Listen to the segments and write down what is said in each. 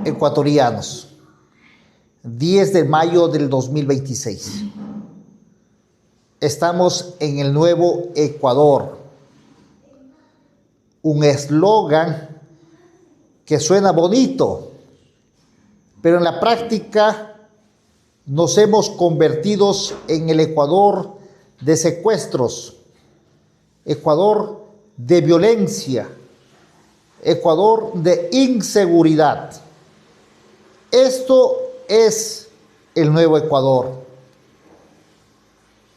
ecuatorianos, 10 de mayo del 2026. Estamos en el nuevo Ecuador, un eslogan que suena bonito, pero en la práctica nos hemos convertido en el Ecuador de secuestros, Ecuador de violencia, Ecuador de inseguridad. Esto es el nuevo Ecuador.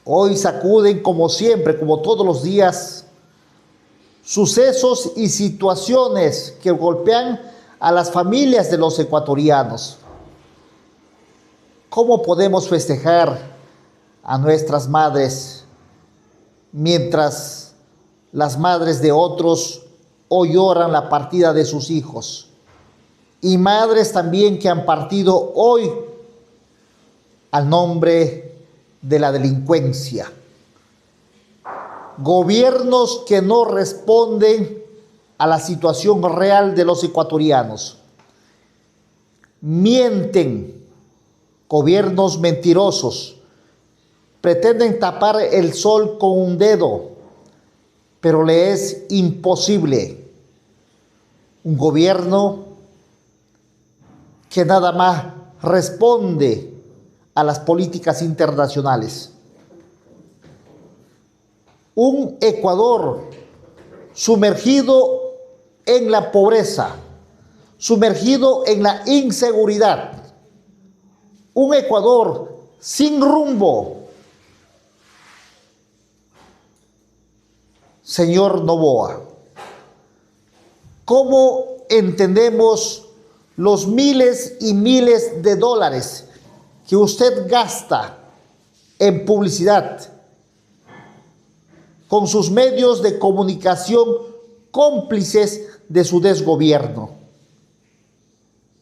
Hoy sacuden, como siempre, como todos los días, sucesos y situaciones que golpean a las familias de los ecuatorianos. ¿Cómo podemos festejar a nuestras madres mientras las madres de otros hoy lloran la partida de sus hijos? Y madres también que han partido hoy al nombre de la delincuencia. Gobiernos que no responden a la situación real de los ecuatorianos. Mienten, gobiernos mentirosos. Pretenden tapar el sol con un dedo, pero le es imposible. Un gobierno que nada más responde a las políticas internacionales. Un Ecuador sumergido en la pobreza, sumergido en la inseguridad. Un Ecuador sin rumbo. Señor Noboa, ¿cómo entendemos los miles y miles de dólares que usted gasta en publicidad con sus medios de comunicación cómplices de su desgobierno?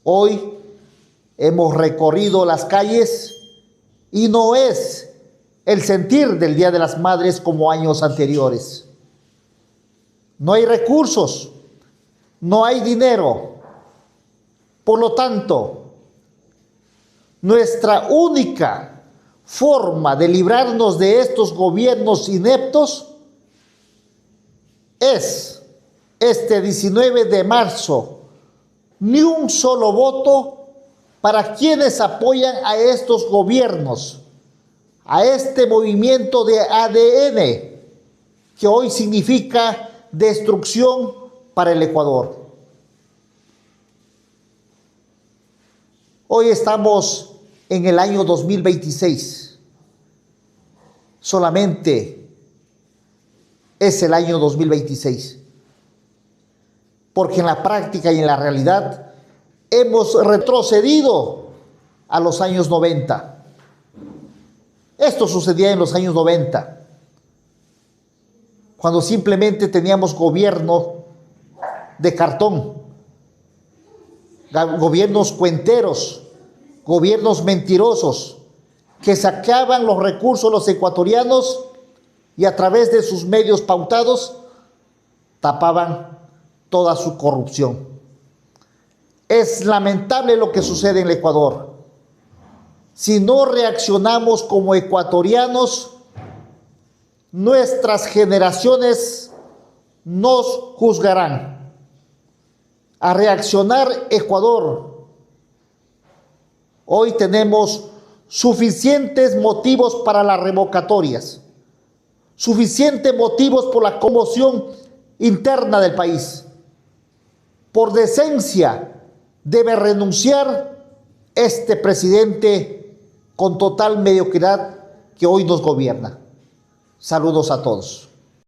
Hoy hemos recorrido las calles y no es el sentir del Día de las Madres como años anteriores. No hay recursos, no hay dinero. Por lo tanto, nuestra única forma de librarnos de estos gobiernos ineptos es este 19 de marzo, ni un solo voto para quienes apoyan a estos gobiernos, a este movimiento de ADN que hoy significa destrucción para el Ecuador. Hoy estamos en el año 2026. Solamente es el año 2026. Porque en la práctica y en la realidad hemos retrocedido a los años 90. Esto sucedía en los años 90. Cuando simplemente teníamos gobierno de cartón, gobiernos cuenteros, gobiernos mentirosos, que sacaban los recursos los ecuatorianos y a través de sus medios pautados tapaban toda su corrupción. Es lamentable lo que sucede en el Ecuador. Si no reaccionamos como ecuatorianos, nuestras generaciones nos juzgarán. A reaccionar, Ecuador. Hoy tenemos suficientes motivos para las revocatorias, suficientes motivos por la conmoción interna del país. Por decencia debe renunciar este presidente con total mediocridad que hoy nos gobierna. Saludos a todos.